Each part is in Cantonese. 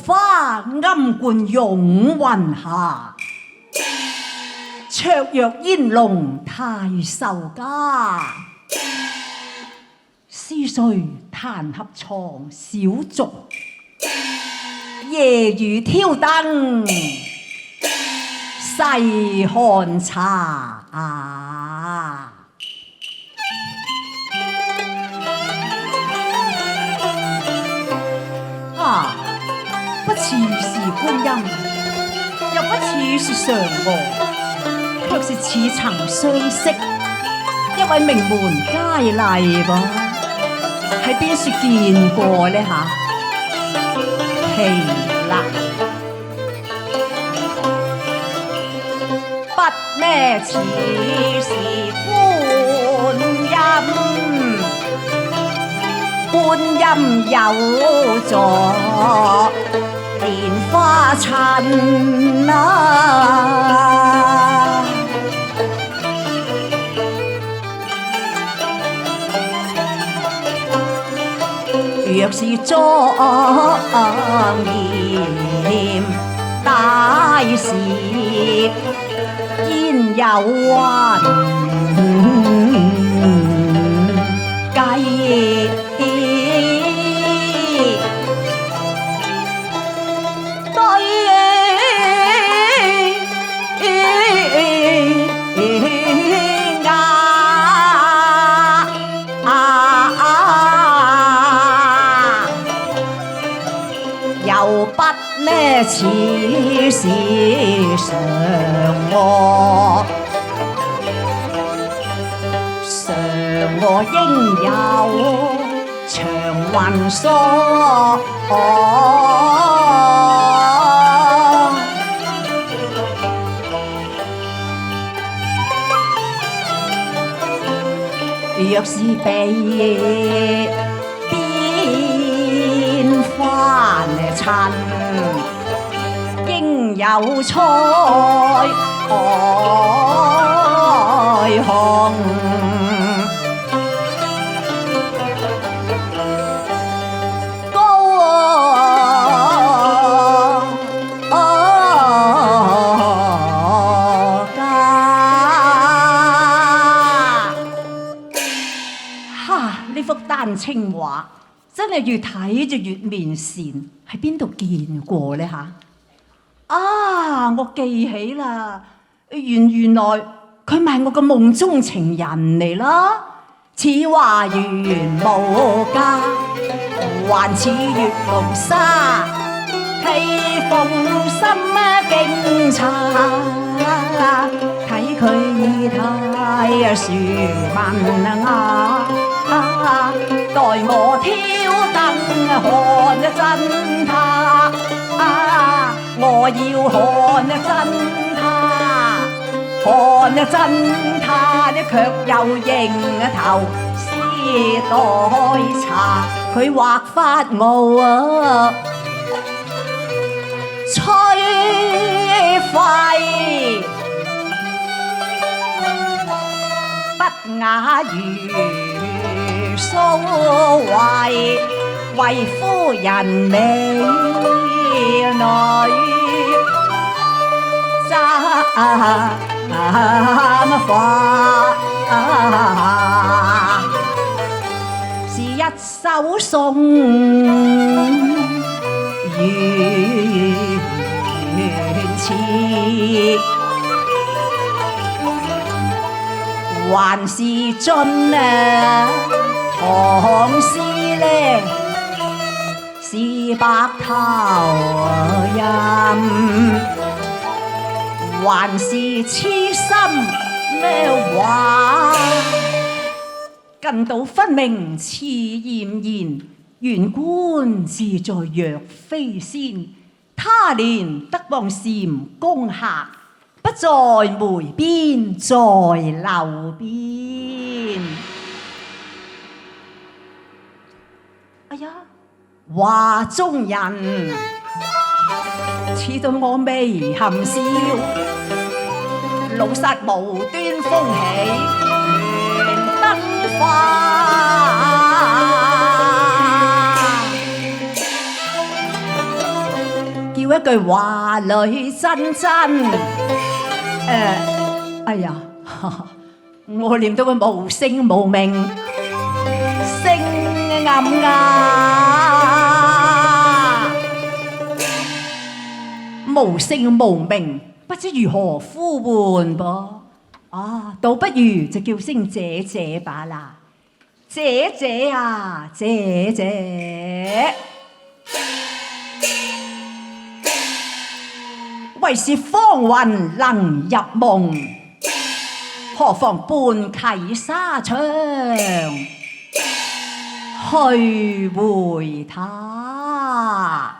花暗冠湧雲下，綽約煙籠太守家。思緒彈劾床小燭，夜雨挑燈細看茶。不似是觀音，又不似是嫦娥，卻是似曾相識一位名門佳麗噃，喺邊處見過呢吓？奇啦，不咩似是觀音，觀音有座蓮花襯啊！若是莊嚴大事，焉有雲計？似是嫦娥，嫦娥應有長雲梳。若是被邊番襯，應有彩虹。呢幅丹青畫真係越睇就越面善，喺邊度見過呢吓？我記起啦，原來佢咪係我個夢中情人嚟啦。似花緣無價，還似月龍沙，披風心境茶。睇佢意態樹文雅，待我挑燈看真他。我要看真他，看真他，卻又認頭絲待茶。佢畫發我吹廢，不雅如蘇慧，為夫人美女簪花，是一首送元詞，還是盡唐詩呢？是白頭吟，還是痴心咩話？近道分明似艷言，原觀自在若飛仙。他年得望蟾宮客，不在梅邊在樓邊。哎呀！畫中人似到我眉含笑，老殺無端風起亂燈花。一句話裏真真。哎呀，我念到佢無聲無名，聲暗無聲無名，不知如何呼喚噃。啊，倒不如就叫聲姐姐吧啦，姐姐啊，姐姐。為是芳雲能入夢，何妨伴啟紗窗，去會他。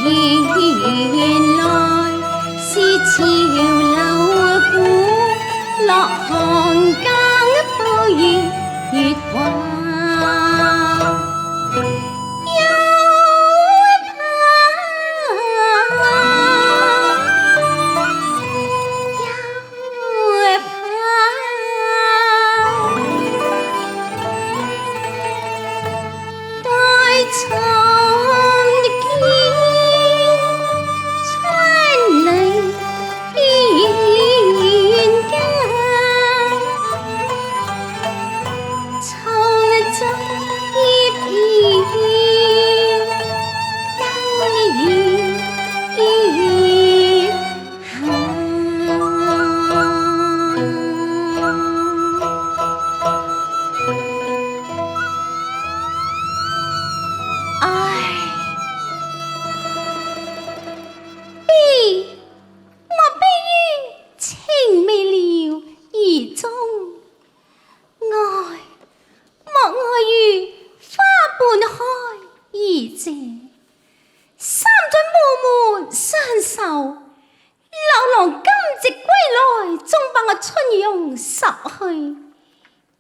原來是潮流古，落寒更暴雨月華。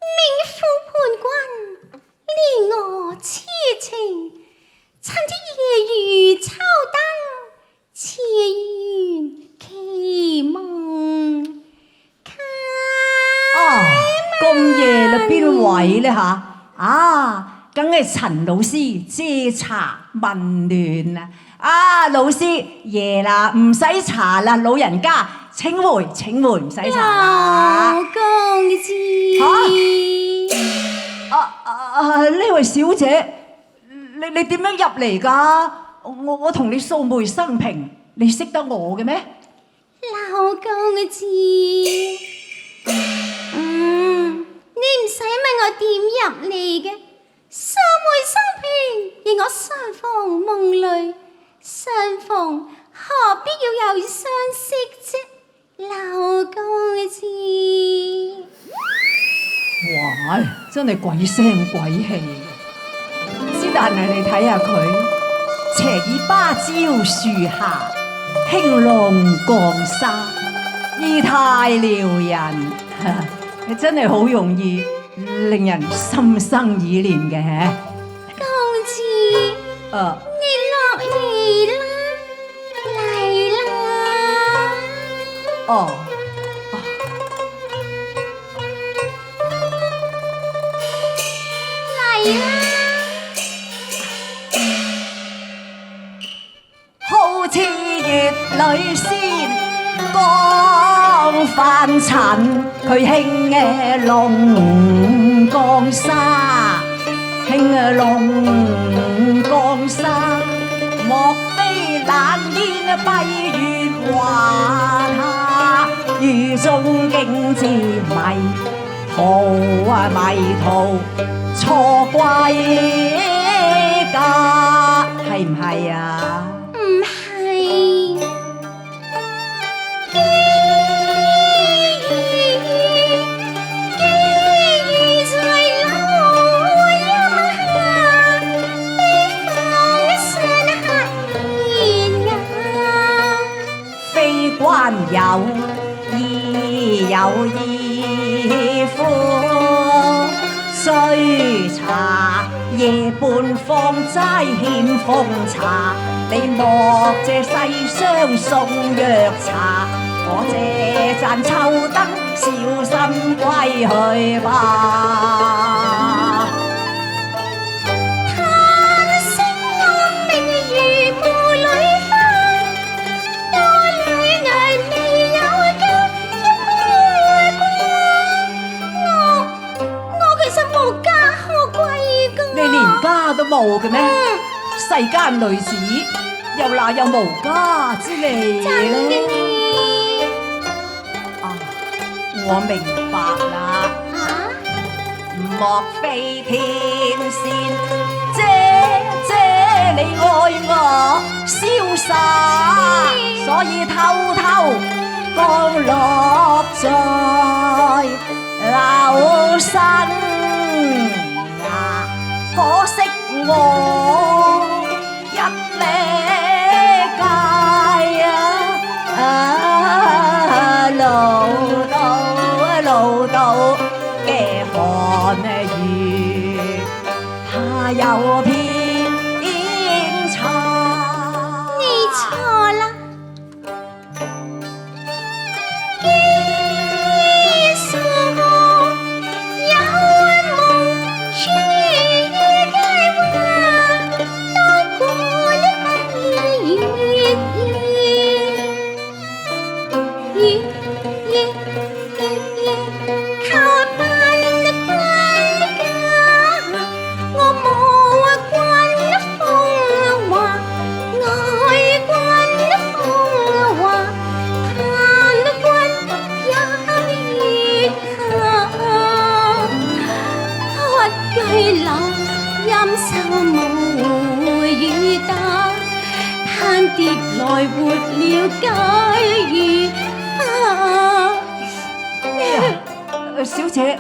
命夫判官，憐我痴情，趁位呢吓？啊，梗係陳老師借茶問暖啊！啊，老師夜啦，唔使茶啦，老人家請回，請回，唔使茶啦。老公子，呢位小姐，你點樣入嚟㗎？我同你素昧生平，你識得我嘅咩？老公子，你唔使問我點入嚟嘅，素昧生平，而我相逢夢裏，相逢何必要有相識啫？老公子，哇！真係鬼聲鬼氣嘅，之但係你睇下佢，斜倚芭蕉樹下，輕浪降沙，意態撩人，你真係好容易令人心生意念嘅。公子，你落嚟啦，嚟啦！哦。好似月裏仙，光泛塵，佢輕龍江沙，輕龍江沙，莫非冷煙蔽月華？他雨中竟至迷途啊，迷途錯歸家，係唔係啊？唔係，寄在柳蔭下，悲風信客言啊。非關有意有意夫，追查夜半放齋欠奉茶，你莫借世相送藥茶，我這盞秋燈小心歸去吧。嘆息我命如霧裏花，多女兒未有家，一孤寡。我其實無家可歸噶。你連家都冇嘅咩？世間女子又哪有無家之理真嘅呢？呢？啊，我明白啦。莫非天仙姐你愛我瀟灑，所以偷偷降落在樓身呀？可惜我一孭街路到嘅寒雨，他有偏差。你錯啦。記述有夢穿越嘅話，多過的不了月靠伴的關家，我無關的風華，愛關的風華，盼的關也月下，屈居樓陰愁無雨打，盼蝶來活了解如花。小姐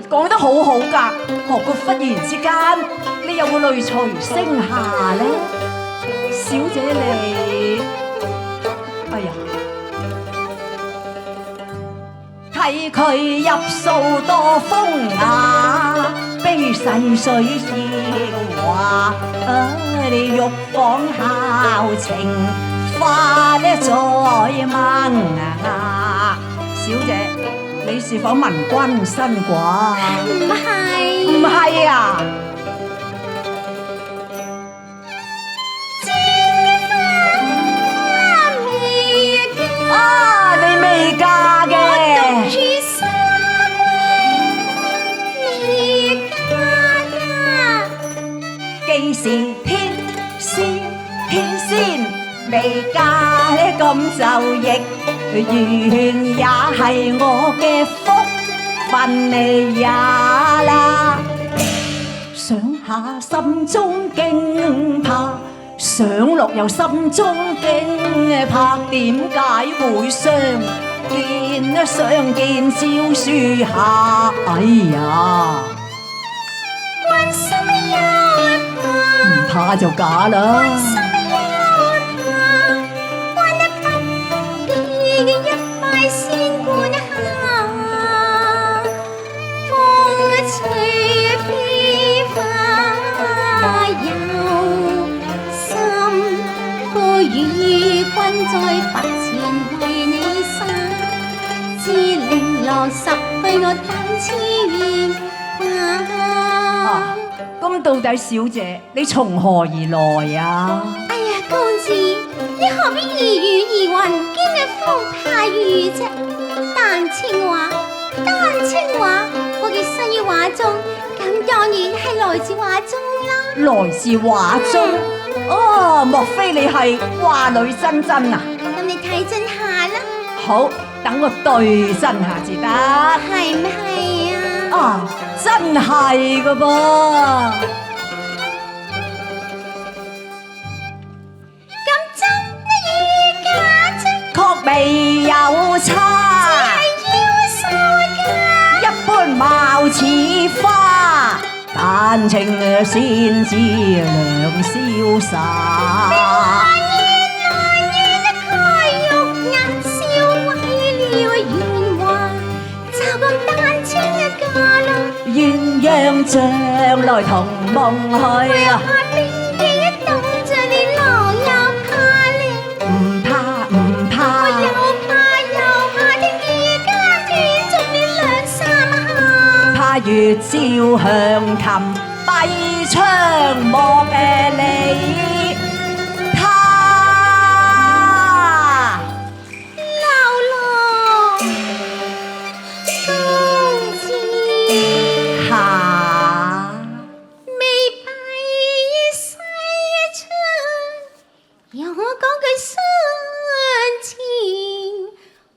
講得好好㗎，何故忽然之間你又會淚隨星下呢？小姐你，哎呀，睇佢入數多風雅，悲逝水韶華，你玉房孝情花呢在萌芽，小姐。你是否聞君新寡？唔係，唔係啊！啊，你未嫁嘅。既是天仙未嫁咁就亦願也係我嘅福分你也啦。想下心中驚怕，想落又心中驚怕，點解會相見照書下？哎呀！唔怕就假啦。在佛前為你生，至零落十去我等千咁到底小姐你從何而來啊？哎呀，公子，你何必疑語疑雲，兼嘅風怕雨啫？單青華，我嘅身於畫中，咁當然係來自畫中啦。來自畫中？哦，莫非你係畫女真真啊？咁你睇真下啦。好，等我對真下至得。係唔係啊？啊，真係噶噃。咁真與假啫？確未有差。只係腰瘦㗎。一般貌似花。但情先知兩瀟灑，難言開肉眼笑毀了圓滑，就咁單青一家啦。鴛鴦將來同夢去啊！怕邊嘅一動着你狼又怕你，唔怕，我又怕聽夜間斷續你兩三下，怕月照響琴。閉窗莫理他，流落公子下未閉西窗，讓我講句深情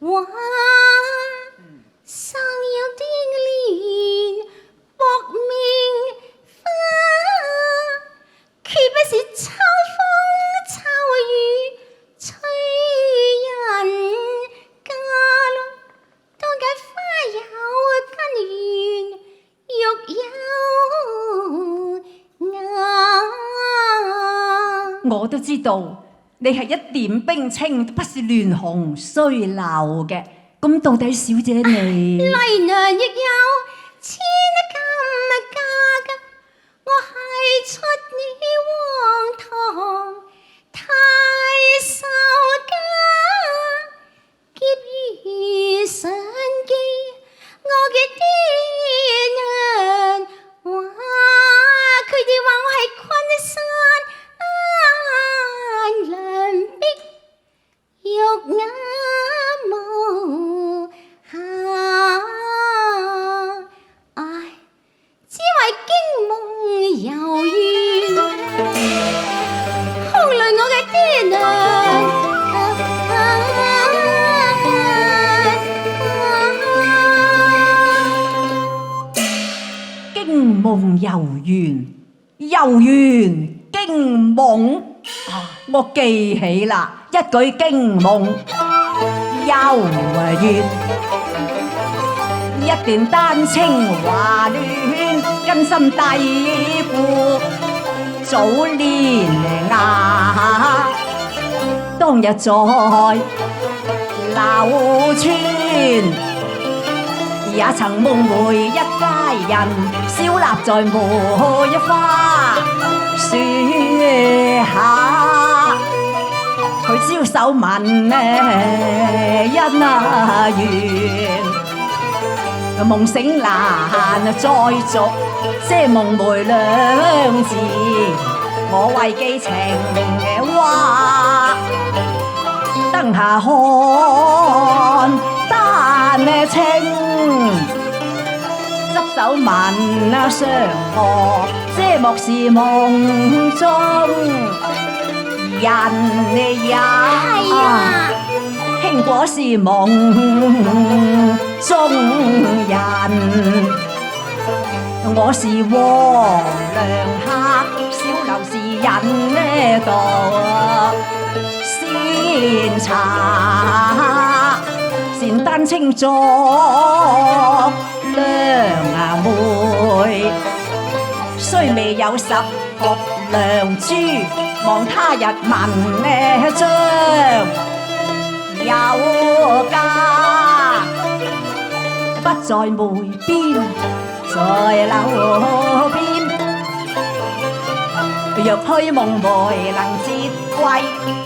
話，生有啲蓮薄命。豈不是秋風秋雨催人家咯？當解花有根源，玉有芽。我都知道你係一點冰清不是亂紅衰流嘅，咁到底小姐你？麗娘亦有千金嫁㗎，我係出你黃堂太守家，劫如神機，我嘅爹娘話佢哋話我係昆山梁壁玉眼無瑕，唉，只為驚夢遊園，空累我嘅爹娘。驚夢遊園，遊園驚夢啊！我記起啦，一舉驚夢遊園，一段丹青華戀，根深蒂固早年芽。當日在柳村。也曾夢回一家人，小立在梅花樹下。佢招手問恩啊緣，夢醒難再續，這夢梅兩字，我為寄情話。燈下看丹青，執手問相和，這莫是夢中人也。係啊，輕果是夢中人，我是黃粱客，小樓是人呢度先茶，善丹青作良妹，雖未有十服良珠，望他日聞呢將有家，不在梅邊，在樓邊。若虛夢梅能折桂，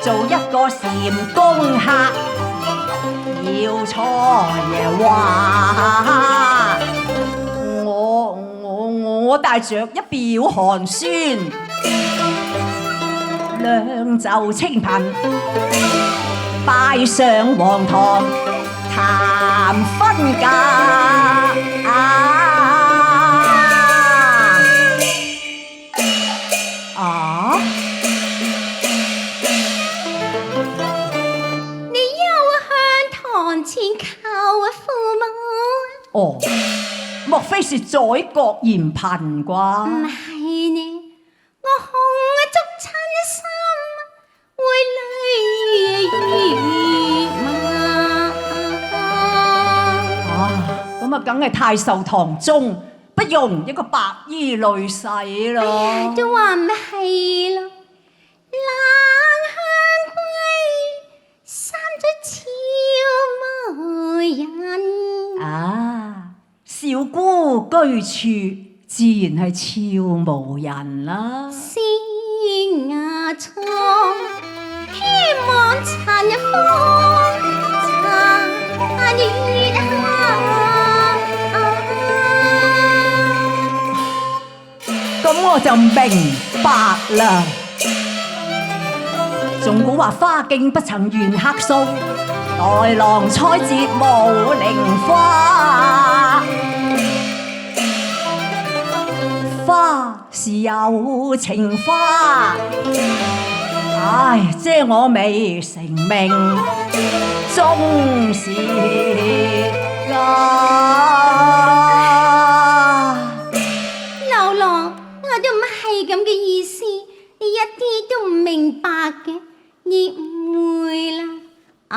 做一個禪公客，要錯話，我帶着一表寒酸，兩袖清貧，拜上皇堂談婚嫁。你又向堂前求父母？哦，莫非是宰國嫌貧啩？唔係呢，我恐捉親心會淚咁啊，梗係太守堂中，不容一個白衣女婿咯。都話唔係咯，冷香歸，三追俏無人。啊，小姑居處自然係俏無人啦。鮮芽倉，希望殘日風，殘月下。咁我就明白啦。仲古話花徑不曾緣客訴，待郎採折無菱花。花是有情花，唉，遮我未成名，終是劉郎，我都唔係咁嘅意思，你一啲都唔明白嘅，你誤會啦。啊，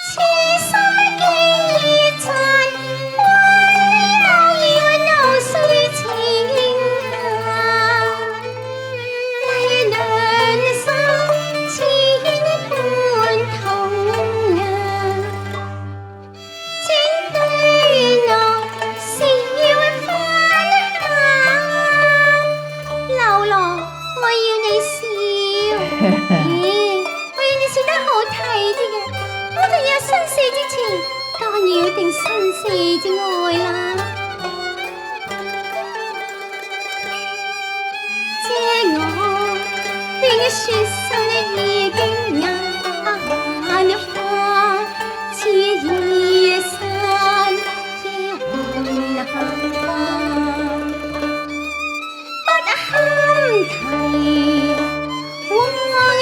此心經已盡，唯有腦髓情啊，淚兩心千般痛啊，請對我笑分享。劉郎，我要你笑，我要你笑得好睇啲嘅，我哋有生死之情，當然要定生死之愛啦。借我俾你說心已經眼花，似夜山嘅雲霞，不堪提往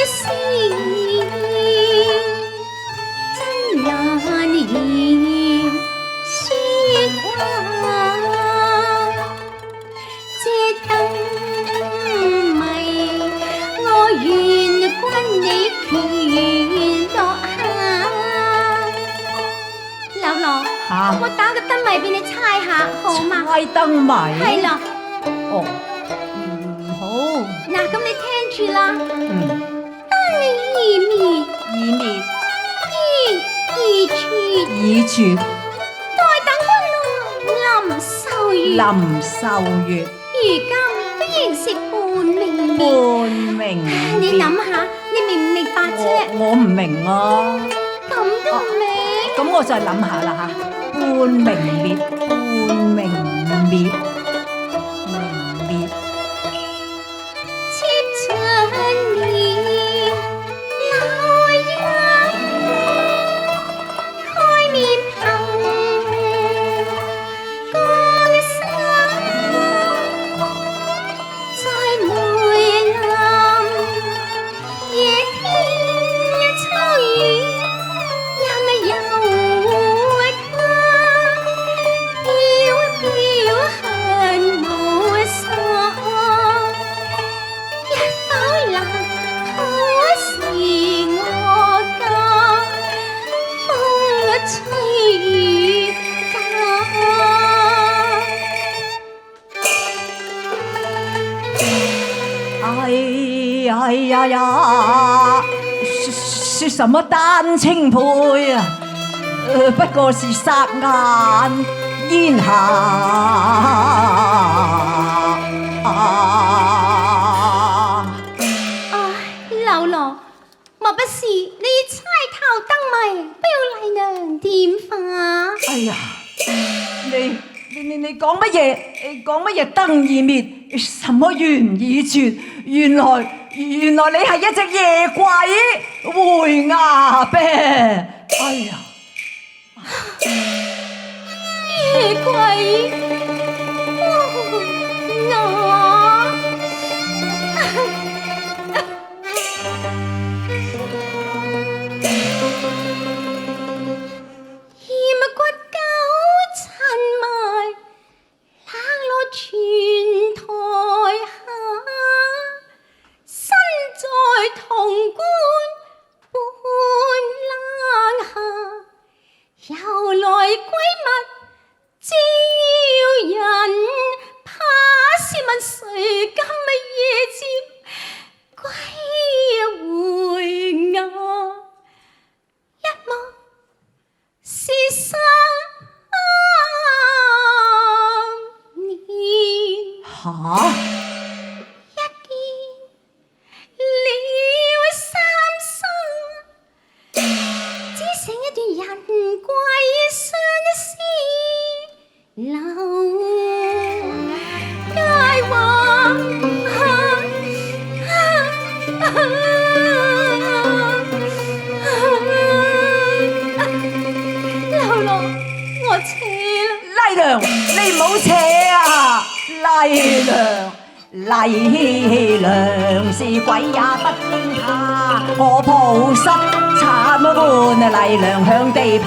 事，真難言說話。這燈謎，我願君你權落下。劉郎，嚇我打個燈謎俾你猜下，好嗎？猜燈謎。係啦，哦，好。嗱，咁你聽住啦。當你已滅，已絕，已絕，待等君臨秀月。臨秀月，如今都仍是半明半月。明你月。諗下，你明唔明白啫？我唔明啊。咁都唔明？咁我再諗下啦嚇，半明滅，半明滅，明滅。接着你老人開面棚，江山在梅林，夜天秋雨也沒有他，飄飄恨無索。哎呀呀，說什麼丹青配啊？不過是霎眼煙霞。老羅，莫不是你猜頭燈謎，不要麗娘點化？哎呀，你講乜嘢？講乜嘢燈已滅？什麼緣已絕？原來你係一隻夜鬼回牙唄！哎呀，夜鬼回牙。嫌骨狗塵埋，冷落泉台下，身在潼關半冷下，又來閨蜜招人怕，試問誰今夜接歸回牙？一望是3年，嚇！一見了3生，只剩一段人貴相思留佳話。老羅，我扯啦。麗娘，你唔好扯啊！麗娘是鬼也不驚怕，我抱膝慘般啊！麗娘向地爬，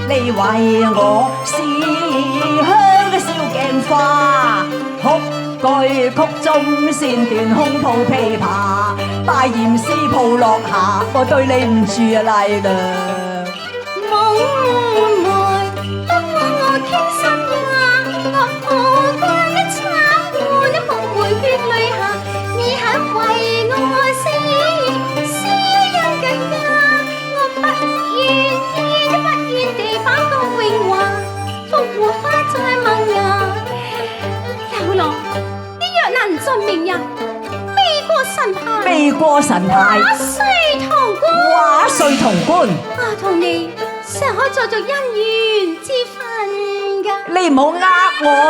你為我思鄉嘅燒鏡花，哭句曲中線斷空抱琵琶，拜嚴師抱落下，我對你唔住啊！麗娘。夢來不枉我傾心呀，我破關的慘案一幕回血淚下，你肯為我死，燒陰腳呀，我不願地反角榮華，復活花再萌芽。老羅，你若能盡明日，飛過神牌，飛過神牌，畫碎潼關，畫碎潼關。我同你尚可做姻緣之分㗎。你唔好我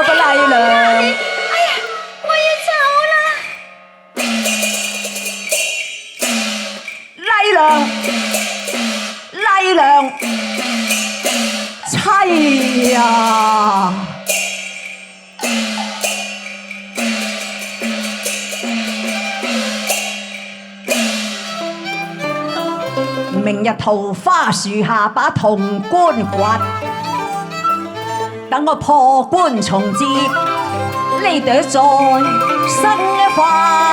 嘅麗娘。哎呀，我要走啦！麗娘，妻呀！明日桃花樹下把潼關掘，等我破關重接，呢朵再生花。